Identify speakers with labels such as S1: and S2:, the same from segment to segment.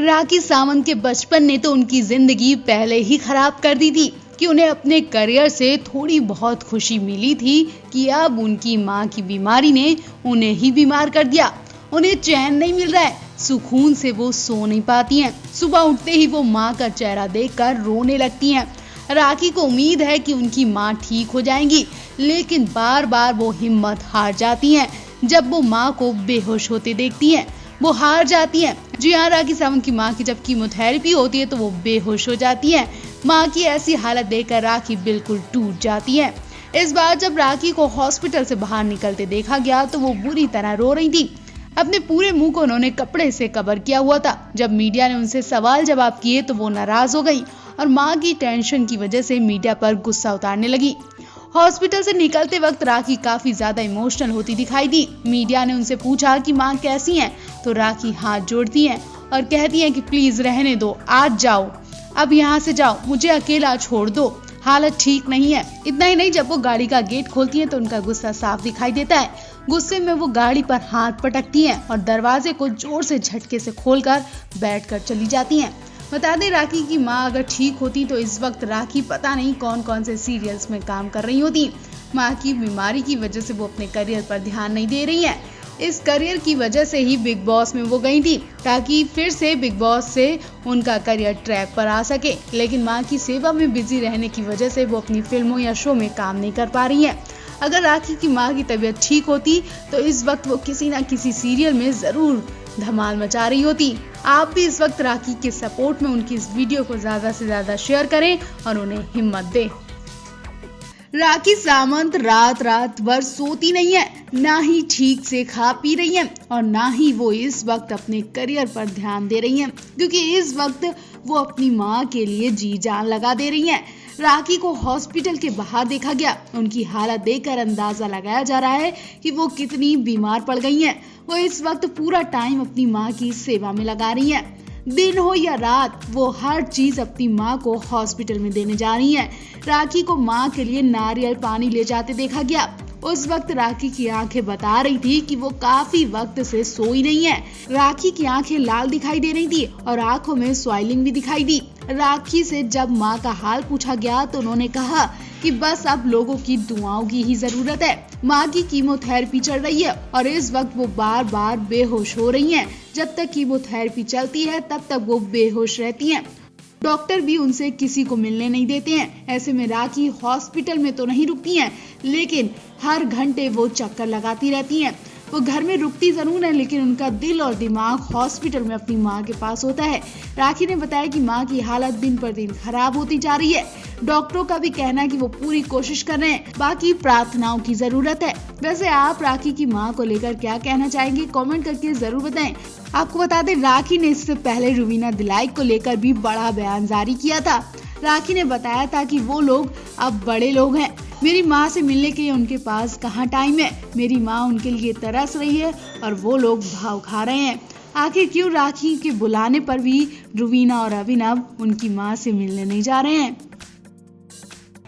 S1: राखी सावंत के बचपन ने तो उनकी जिंदगी पहले ही खराब कर दी थी कि उन्हें अपने करियर से थोड़ी बहुत खुशी मिली थी कि अब उनकी मां की बीमारी ने उन्हें ही बीमार कर दिया। उन्हें चैन नहीं मिल रहा है, सुकून से वो सो नहीं पाती हैं। सुबह उठते ही वो मां का चेहरा देखकर रोने लगती हैं। राखी को उम्मीद है कि उनकी मां ठीक हो जाएंगी, लेकिन बार बार वो हिम्मत हार जाती हैं। जब वो मां को बेहोश होते देखती हैं, वो हार जाती हैं। जी हाँ, राखी सावंत की मां की जब कीमोथेरेपी होती है तो वो बेहोश हो जाती हैं। मां की ऐसी हालत देखकर राखी बिल्कुल टूट जाती है। इस बार जब राखी को हॉस्पिटल से बाहर निकलते देखा गया तो वो बुरी तरह रो रही थी। अपने पूरे मुंह को उन्होंने कपड़े से कवर किया हुआ था। जब मीडिया ने उनसे सवाल जवाब किए तो वो नाराज हो गई और मां की टेंशन की वजह से मीडिया पर गुस्सा उतारने लगी। हॉस्पिटल से निकलते वक्त राखी काफी ज्यादा इमोशनल होती दिखाई दी। मीडिया ने उनसे पूछा कि मां कैसी हैं, तो राखी हाथ जोड़ती हैं और कहती हैं कि प्लीज रहने दो, आज जाओ, अब यहाँ से जाओ, मुझे अकेला छोड़ दो, हालत ठीक नहीं है। इतना ही नहीं, जब वो गाड़ी का गेट खोलती हैं तो उनका गुस्सा साफ दिखाई देता है। गुस्से में वो गाड़ी पर हाथ पटकती हैं और दरवाजे को जोर से झटके से खोलकर बैठकर चली जाती हैं। बता दें, राखी की मां अगर ठीक होती तो इस वक्त राखी पता नहीं कौन कौन से सीरियल्स में काम कर रही होती। मां की बीमारी की वजह से वो अपने करियर पर ध्यान नहीं दे रही हैं। इस करियर की वजह से ही बिग बॉस में वो गई थी ताकि फिर से बिग बॉस से उनका करियर ट्रैक पर आ सके, लेकिन मां की सेवा में बिजी रहने की वजह से वो अपनी फिल्मों या शो में काम नहीं कर पा रही हैं। अगर राखी की मां की तबीयत ठीक होती तो इस वक्त वो किसी न किसी सीरियल में जरूर धमाल मचा रही होती। आप भी इस वक्त राखी के सपोर्ट में उनकी इस वीडियो को ज्यादा से ज्यादा शेयर करें और उन्हें हिम्मत दें। राखी सावंत रात रात भर सोती नहीं है, ना ही ठीक से खा पी रही है और ना ही वो इस वक्त अपने करियर पर ध्यान दे रही है, क्योंकि इस वक्त वो अपनी मां के लिए जी जान लगा दे रही है। राखी को हॉस्पिटल के बाहर देखा गया। उनकी हालत देखकर अंदाजा लगाया जा रहा है कि वो कितनी बीमार पड़ गई हैं। वो इस वक्त पूरा टाइम अपनी मां की सेवा में लगा रही हैं। दिन हो या रात, वो हर चीज अपनी मां को हॉस्पिटल में देने जा रही हैं। राखी को मां के लिए नारियल पानी ले जाते देखा गया। उस वक्त राखी की आंखें बता रही थी कि वो काफी वक्त से सोई नहीं है। राखी की आंखें लाल दिखाई दे रही थी और आंखों में स्वेलिंग भी दिखाई दी। राखी से जब मां का हाल पूछा गया तो उन्होंने कहा कि बस अब लोगों की दुआओं की ही जरूरत है। मां की कीमोथेरेपी चल रही है और इस वक्त वो बार बार बेहोश हो रही हैं। जब तक कीमोथेरेपी चलती है तब तक वो बेहोश रहती हैं। डॉक्टर भी उनसे किसी को मिलने नहीं देते हैं। ऐसे में राखी हॉस्पिटल में तो नहीं रुकती हैं, लेकिन हर घंटे वो चक्कर लगाती रहती हैं। वो घर में रुकती जरूर है, लेकिन उनका दिल और दिमाग हॉस्पिटल में अपनी मां के पास होता है। राखी ने बताया कि मां की हालत दिन पर दिन खराब होती जा रही है। डॉक्टरों का भी कहना है कि वो पूरी कोशिश कर रहे हैं, बाकी प्रार्थनाओं की जरूरत है। वैसे आप राखी की मां को लेकर क्या कहना चाहेंगे, कमेंट करके जरूर बताएं। आपको बता दें, राखी ने इससे पहले रुवीना दिलाइक को लेकर भी बड़ा बयान जारी किया था। राखी ने बताया था कि वो लोग अब बड़े लोग हैं, मेरी माँ से मिलने के लिए उनके पास कहाँ टाइम है। मेरी माँ उनके लिए तरस रही है और वो लोग भाव खा रहे हैं। आखिर क्यों राखी के बुलाने पर भी रुवीना और अभिनव उनकी माँ से मिलने नहीं जा रहे हैं।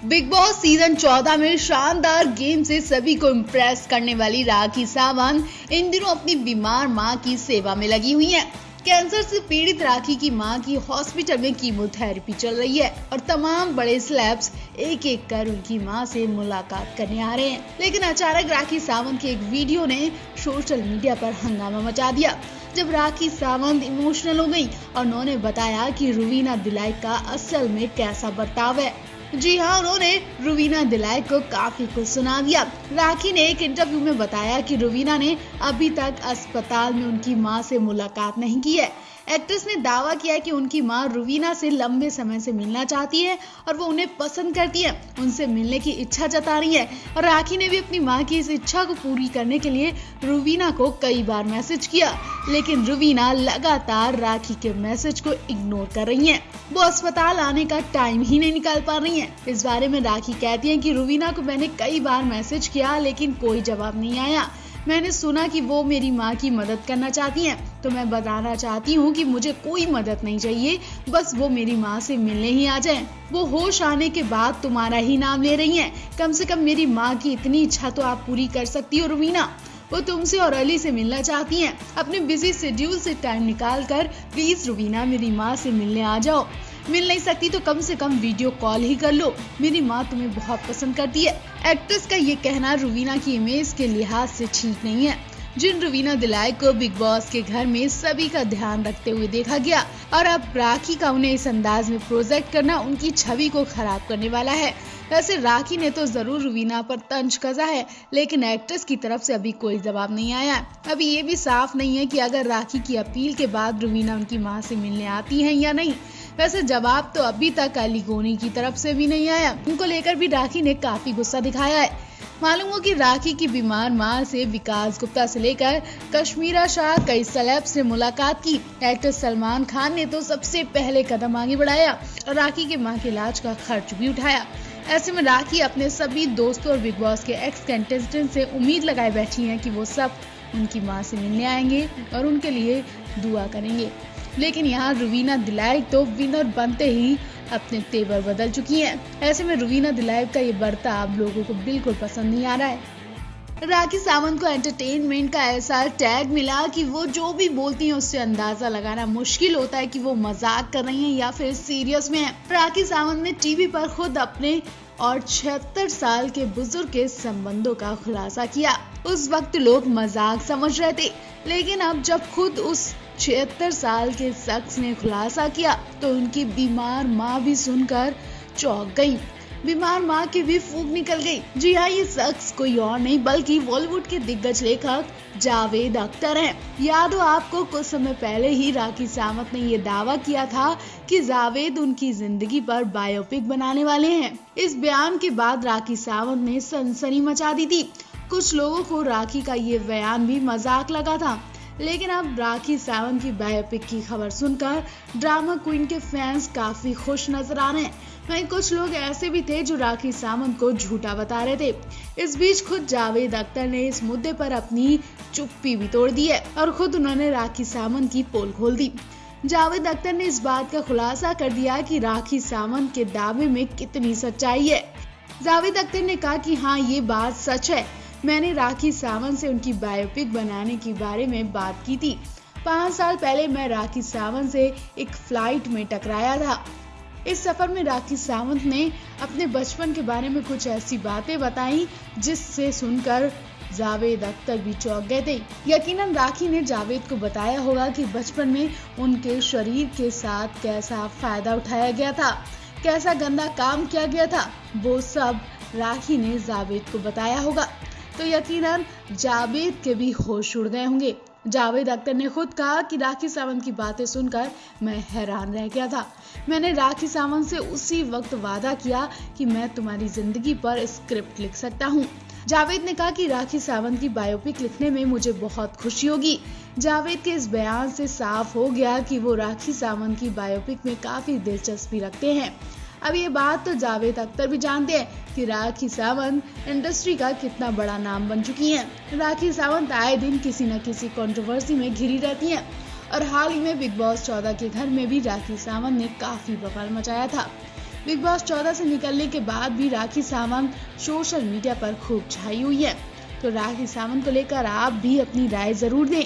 S1: बिग बॉस सीजन 14 में शानदार गेम से सभी को इम्प्रेस करने वाली राखी सावंत इन दिनों अपनी बीमार मां की सेवा में लगी हुई हैं। कैंसर से पीड़ित राखी की मां की हॉस्पिटल में कीमोथेरेपी चल रही है और तमाम बड़े सेलेब्स एक एक कर उनकी मां से मुलाकात करने आ रहे हैं। लेकिन अचानक राखी सावंत के एक वीडियो ने सोशल मीडिया पर हंगामा मचा दिया। जब राखी सावंत इमोशनल हो गई और उन्होंने बताया कि रुवीना दिलाइक का असल में कैसा बर्ताव है। जी हाँ, उन्होंने रुवीना दिलाइक को काफी कुछ सुना दिया। राखी ने एक इंटरव्यू में बताया कि रुवीना ने अभी तक अस्पताल में उनकी मां से मुलाकात नहीं की है। एक्ट्रेस ने दावा किया है कि उनकी मां रुवीना से लंबे समय से मिलना चाहती है और वो उन्हें पसंद करती है, उनसे मिलने की इच्छा जता रही है। और राखी ने भी अपनी मां की इस इच्छा को पूरी करने के लिए रुवीना को कई बार मैसेज किया, लेकिन रुवीना लगातार राखी के मैसेज को इग्नोर कर रही हैं। वो अस्पताल आने का टाइम ही नहीं निकाल पा रही हैं। इस बारे में राखी कहती हैं कि रुवीना को मैंने कई बार मैसेज किया, लेकिन कोई जवाब नहीं आया। मैंने सुना कि वो मेरी माँ की मदद करना चाहती हैं, तो मैं बताना चाहती हूँ कि मुझे कोई मदद नहीं चाहिए, बस वो मेरी माँ से मिलने ही आ जाएं। वो होश आने के बाद तुम्हारा ही नाम ले रही हैं। कम से कम मेरी माँ की इतनी इच्छा तो आप पूरी कर सकती हो रुवीना। वो तुमसे और अली से मिलना चाहती हैं। अपने बिजी शेड्यूल से टाइम निकाल कर प्लीज रुबीना मेरी माँ से मिलने आ जाओ। मिल नहीं सकती तो कम से कम वीडियो कॉल ही कर लो, मेरी माँ तुम्हें बहुत पसंद करती है। एक्ट्रेस का ये कहना रुबीना की इमेज के लिहाज से ठीक नहीं है। जिन रुबीना दिलाई को बिग बॉस के घर में सभी का ध्यान रखते हुए देखा गया और अब राखी का उन्हें इस अंदाज में प्रोजेक्ट करना उनकी छवि को खराब करने वाला है। वैसे राखी ने तो जरूर रुबीना पर तंज कसा है, लेकिन एक्ट्रेस की तरफ से अभी कोई जवाब नहीं आया। अभी ये भी साफ नहीं है कि अगर राखी की अपील के बाद रुबीना उनकी मां से मिलने आती हैं या नहीं। वैसे जवाब तो अभी तक अली गोनी की तरफ से भी नहीं आया। उनको लेकर भी राखी ने काफी गुस्सा दिखाया है। मालूम हो कि राखी की बीमार मां से विकास गुप्ता से लेकर कश्मीरा शाह कई सेलेब से मुलाकात की। एक्टर सलमान खान ने तो सबसे पहले कदम आगे बढ़ाया और राखी के मां के इलाज का खर्च भी उठाया। ऐसे में राखी अपने सभी दोस्तों और बिग बॉस के एक्स कंटेस्टेंट से उम्मीद लगाए बैठी हैं कि वो सब उनकी मां से मिलने आएंगे और उनके लिए दुआ करेंगे। लेकिन यहाँ रुबीना दिलाई तो विनर बनते ही अपने तेवर बदल चुकी हैं। ऐसे में रुबीना दिलाई का ये बर्ताव लोगों को बिल्कुल पसंद नहीं आ रहा है। राखी सावंत को एंटरटेनमेंट का ऐसा टैग मिला कि वो जो भी बोलती हैं उससे अंदाजा लगाना मुश्किल होता है कि वो मजाक कर रही हैं या फिर सीरियस में है। राखी सावंत ने टीवी पर खुद अपने और 76 साल के बुजुर्ग के संबंधों का खुलासा किया। उस वक्त लोग मजाक समझ रहे थे, लेकिन अब जब खुद उस 76 साल के शख्स ने खुलासा किया तो उनकी बीमार माँ भी सुनकर चौंक गई। बीमार माँ की भी फूंक निकल गई। जी हाँ, ये शख्स कोई और नहीं बल्कि बॉलीवुड के दिग्गज लेखक जावेद अख्तर हैं। याद हो आपको, कुछ समय पहले ही राखी सावंत ने ये दावा किया था कि जावेद उनकी जिंदगी पर बायोपिक बनाने वाले हैं। इस बयान के बाद राखी सावंत ने सनसनी मचा दी थी। कुछ लोगों को राखी का ये बयान भी मजाक लगा था, लेकिन अब राखी सावंत की बायोपिक की खबर सुनकर ड्रामा क्वीन के फैंस काफी खुश नजर आ रहे हैं। वहीं कुछ लोग ऐसे भी थे जो राखी सावंत को झूठा बता रहे थे। इस बीच खुद जावेद अख्तर ने इस मुद्दे पर अपनी चुप्पी भी तोड़ दी है और खुद उन्होंने राखी सावंत की पोल खोल दी। जावेद अख्तर ने इस बात का खुलासा कर दिया कि राखी सावंत के दावे में कितनी सच्चाई है। जावेद अख्तर ने कहा कि हाँ, ये बात सच है। मैंने राखी सावंत से उनकी बायोपिक बनाने के बारे में बात की थी। 5 साल पहले मैं राखी सावंत से एक फ्लाइट में टकराया था। इस सफर में राखी सावंत ने अपने बचपन के बारे में कुछ ऐसी बातें बताई जिससे सुनकर जावेद अख्तर भी चौंक गए थे। यकीनन राखी ने जावेद को बताया होगा कि बचपन में उनके शरीर के साथ कैसा फायदा उठाया गया था, कैसा गंदा काम किया गया था, वो सब राखी ने जावेद को बताया होगा। तो यकीनन जावेद के भी होश उड़ गए होंगे। जावेद अख्तर ने खुद कहा कि राखी सावंत की बातें सुनकर मैं हैरान रह गया था। मैंने राखी सावंत से उसी वक्त वादा किया कि मैं तुम्हारी जिंदगी पर स्क्रिप्ट लिख सकता हूँ। जावेद ने कहा कि राखी सावंत की बायोपिक लिखने में मुझे बहुत खुशी होगी। जावेद के इस बयान से साफ हो गया कि वो राखी सावंत की बायोपिक में काफी दिलचस्पी रखते हैं। अब ये बात तो जावेद अख्तर भी जानते हैं कि राखी सावंत इंडस्ट्री का कितना बड़ा नाम बन चुकी हैं। राखी सावंत आए दिन किसी न किसी कंट्रोवर्सी में घिरी रहती हैं और हाल ही में बिग बॉस 14 के घर में भी राखी सावंत ने काफी बवाल मचाया था। बिग बॉस 14 से निकलने के बाद भी राखी सावंत सोशल मीडिया पर खूब छाई हुई है। तो राखी सावंत को लेकर आप भी अपनी राय जरूर दें।